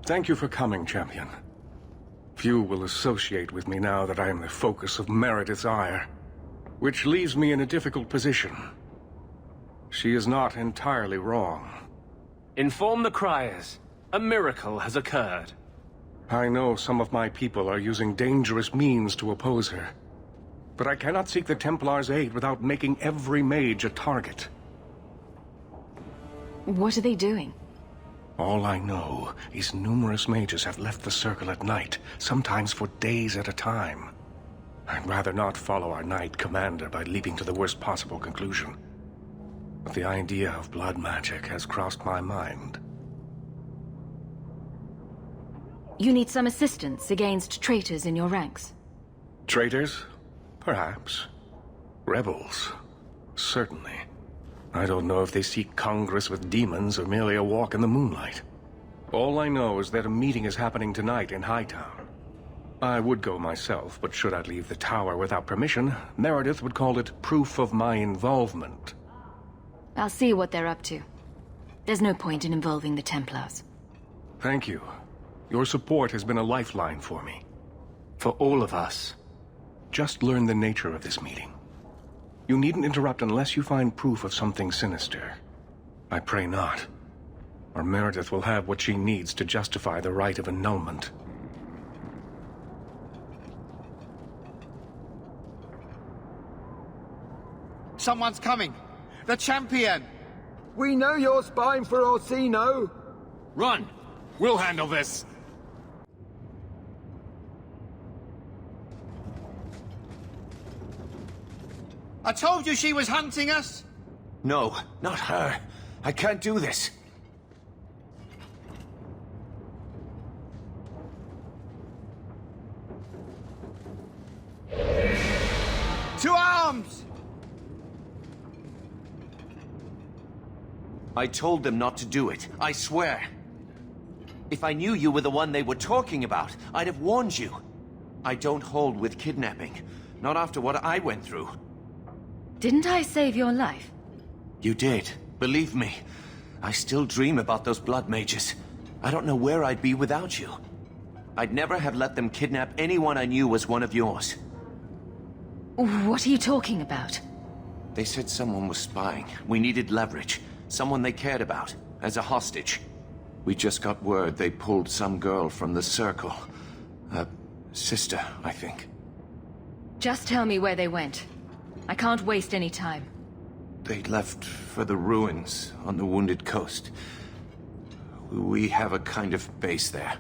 Thank you for coming, champion. Few will associate with me now that I am the focus of Meredith's ire, which leaves me in a difficult position. She is not entirely wrong. Inform the criers. A miracle has occurred. I know some of my people are using dangerous means to oppose her, but I cannot seek the Templar's aid without making every mage a target. What are they doing? All I know is numerous mages have left the circle at night, sometimes for days at a time. I'd rather not follow our knight commander by leaping to the worst possible conclusion. But the idea of blood magic has crossed my mind. You need some assistance against traitors in your ranks. Traitors? Perhaps. Rebels? Certainly. I don't know if they seek congress with demons or merely a walk in the moonlight. All I know is that a meeting is happening tonight in Hightown. I would go myself, but should I leave the tower without permission, Meredith would call it proof of my involvement. I'll see what they're up to. There's no point in involving the Templars. Thank you. Your support has been a lifeline for me. For all of us. Just learn the nature of this meeting. You needn't interrupt unless you find proof of something sinister. I pray not. Or Meredith will have what she needs to justify the right of annulment. Someone's coming! The champion! We know you're spying for Orsino! Run! We'll handle this! I told you she was hunting us! No, not her. I can't do this. To arms! I told them not to do it, I swear. If I knew you were the one they were talking about, I'd have warned you. I don't hold with kidnapping. Not after what I went through. Didn't I save your life? You did. Believe me. I still dream about those blood mages. I don't know where I'd be without you. I'd never have let them kidnap anyone I knew was one of yours. What are you talking about? They said someone was spying. We needed leverage. Someone they cared about. As a hostage. We just got word they pulled some girl from the circle. A sister, I think. Just tell me where they went. I can't waste any time. They left for the ruins on the Wounded Coast. We have a kind of base there.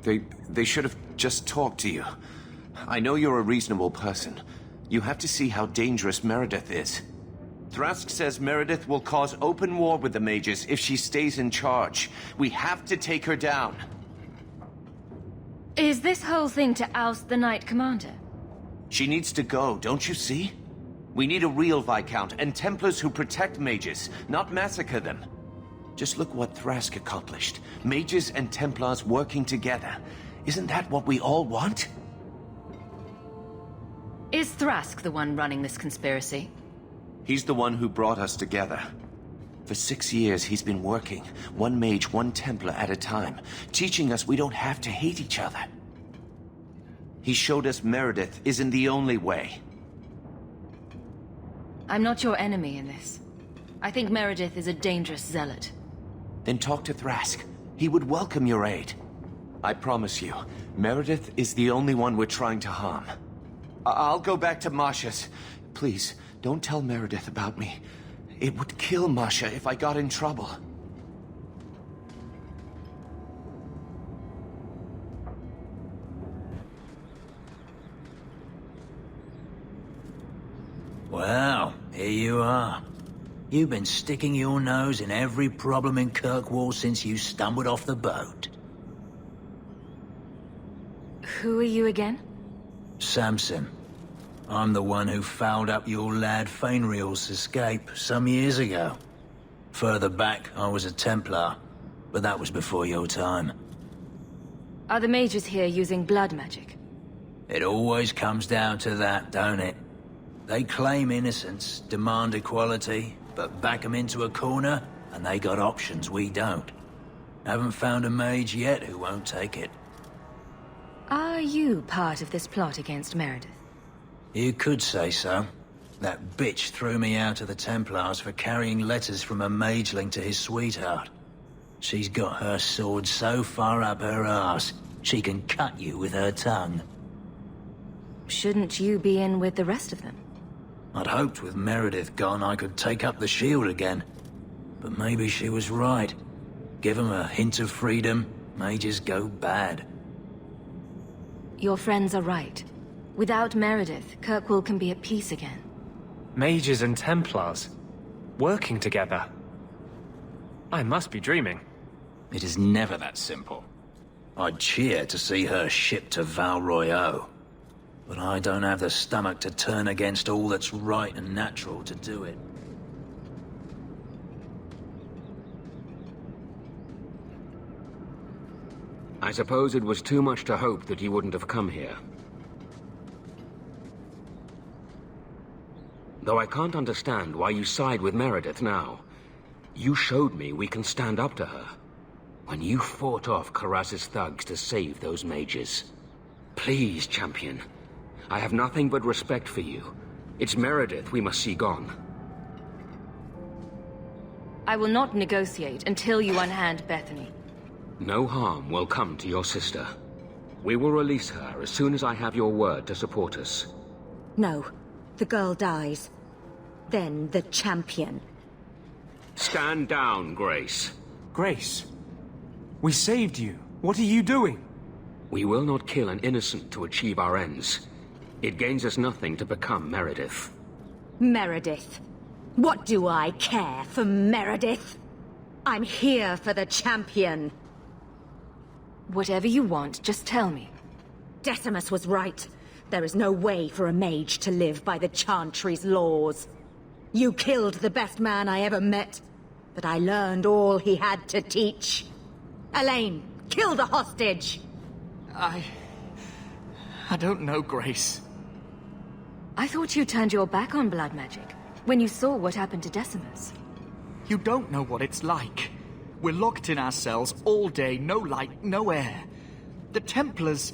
They should have just talked to you. I know you're a reasonable person. You have to see how dangerous Meredith is. Thrask says Meredith will cause open war with the mages if she stays in charge. We have to take her down. Is this whole thing to oust the Knight Commander? She needs to go, don't you see? We need a real Viscount and Templars who protect mages, not massacre them. Just look what Thrask accomplished. Mages and Templars working together. Isn't that what we all want? Is Thrask the one running this conspiracy? He's the one who brought us together. For 6 years, he's been working, one mage, one Templar at a time, teaching us we don't have to hate each other. He showed us Meredith isn't the only way. I'm not your enemy in this. I think Meredith is a dangerous zealot. Then talk to Thrask. He would welcome your aid. I promise you, Meredith is the only one we're trying to harm. I'll go back to Masha's. Please, don't tell Meredith about me. It would kill Masha if I got in trouble. Well, here you are. You've been sticking your nose in every problem in Kirkwall since you stumbled off the boat. Who are you again? Samson. I'm the one who fouled up your lad Fainriel's escape some years ago. Further back, I was a Templar, but that was before your time. Are the mages here using blood magic? It always comes down to that, don't it? They claim innocence, demand equality, but back them into a corner, and they got options we don't. Haven't found a mage yet who won't take it. Are you part of this plot against Meredith? You could say so. That bitch threw me out of the Templars for carrying letters from a mageling to his sweetheart. She's got her sword so far up her arse, she can cut you with her tongue. Shouldn't you be in with the rest of them? I'd hoped with Meredith gone I could take up the shield again. But maybe she was right. Give 'em a hint of freedom, mages go bad. Your friends are right. Without Meredith, Kirkwall can be at peace again. Mages and Templars. Working together. I must be dreaming. It is never that simple. I'd cheer to see her shipped to Val Royeaux. But I don't have the stomach to turn against all that's right and natural to do it. I suppose it was too much to hope that you wouldn't have come here. Though I can't understand why you side with Meredith now. You showed me we can stand up to her. When you fought off Karas's thugs to save those mages. Please, champion. I have nothing but respect for you. It's Meredith we must see gone. I will not negotiate until you unhand Bethany. No harm will come to your sister. We will release her as soon as I have your word to support us. No. The girl dies. Then the champion. Stand down, Grace. Grace, we saved you. What are you doing? We will not kill an innocent to achieve our ends. It gains us nothing to become Meredith. Meredith. What do I care for Meredith? I'm here for the champion. Whatever you want, just tell me. Decimus was right. There is no way for a mage to live by the Chantry's laws. You killed the best man I ever met, but I learned all he had to teach. Elaine, kill the hostage! I don't know, Grace. I thought you turned your back on blood magic when you saw what happened to Decimus. You don't know what it's like. We're locked in our cells all day, no light, no air. The Templars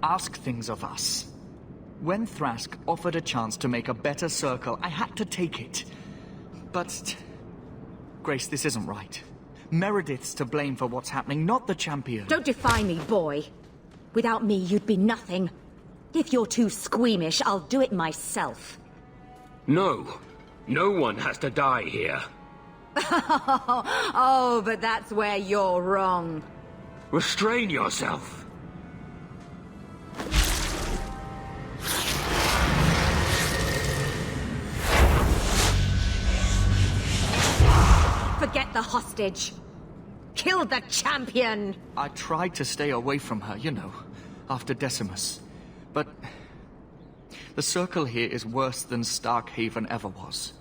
ask things of us. When Thrask offered a chance to make a better circle, I had to take it. But... Grace, this isn't right. Meredith's to blame for what's happening, not the champion. Don't defy me, boy. Without me, you'd be nothing. If you're too squeamish, I'll do it myself. No. No one has to die here. Oh, but that's where you're wrong. Restrain yourself. Forget the hostage. Kill the champion! I tried to stay away from her, you know, after Decimus. But... the circle here is worse than Starkhaven ever was.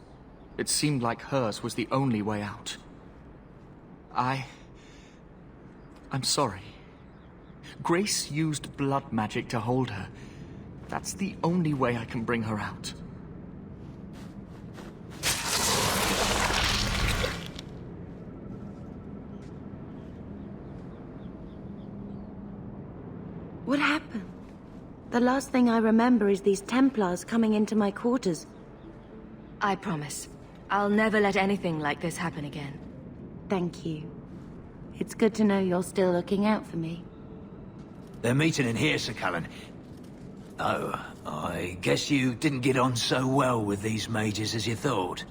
It seemed like hers was the only way out. I'm sorry. Grace used blood magic to hold her. That's the only way I can bring her out. What happened? The last thing I remember is these Templars coming into my quarters. I promise. I'll never let anything like this happen again. Thank you. It's good to know you're still looking out for me. They're meeting in here, Sir Cullen. Oh, I guess you didn't get on so well with these mages as you thought.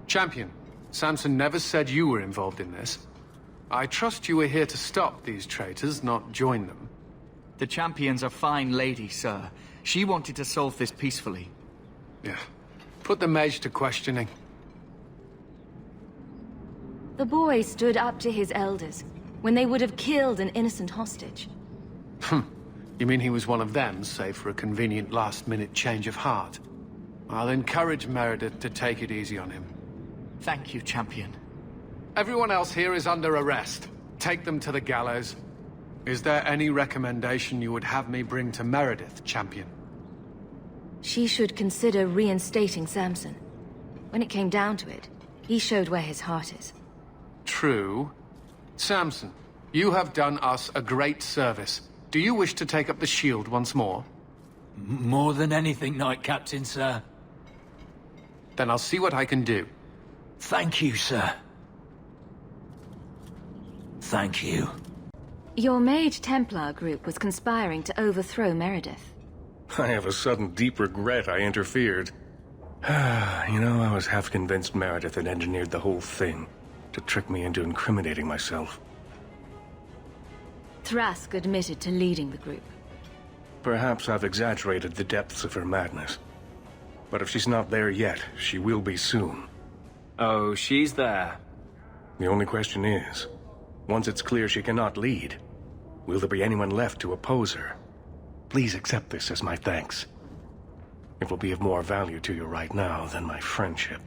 Champion, Samson never said you were involved in this. I trust you were here to stop these traitors, not join them. The champion's a fine lady, sir. She wanted to solve this peacefully. Yeah. Put the mage to questioning. The boy stood up to his elders when they would have killed an innocent hostage. You mean he was one of them, save for a convenient last-minute change of heart? I'll encourage Meredith to take it easy on him. Thank you, champion. Everyone else here is under arrest. Take them to the gallows. Is there any recommendation you would have me bring to Meredith, champion? She should consider reinstating Samson. When it came down to it, he showed where his heart is. True. Samson, you have done us a great service. Do you wish to take up the shield once more? More than anything, Knight Captain, sir. Then I'll see what I can do. Thank you, sir. Thank you. Your Mage Templar group was conspiring to overthrow Meredith. I have a sudden deep regret I interfered. You know, I was half convinced Meredith had engineered the whole thing to trick me into incriminating myself. Thrask admitted to leading the group. Perhaps I've exaggerated the depths of her madness. But if she's not there yet, she will be soon. Oh, she's there. The only question is, once it's clear she cannot lead, will there be anyone left to oppose her? Please accept this as my thanks. It will be of more value to you right now than my friendship.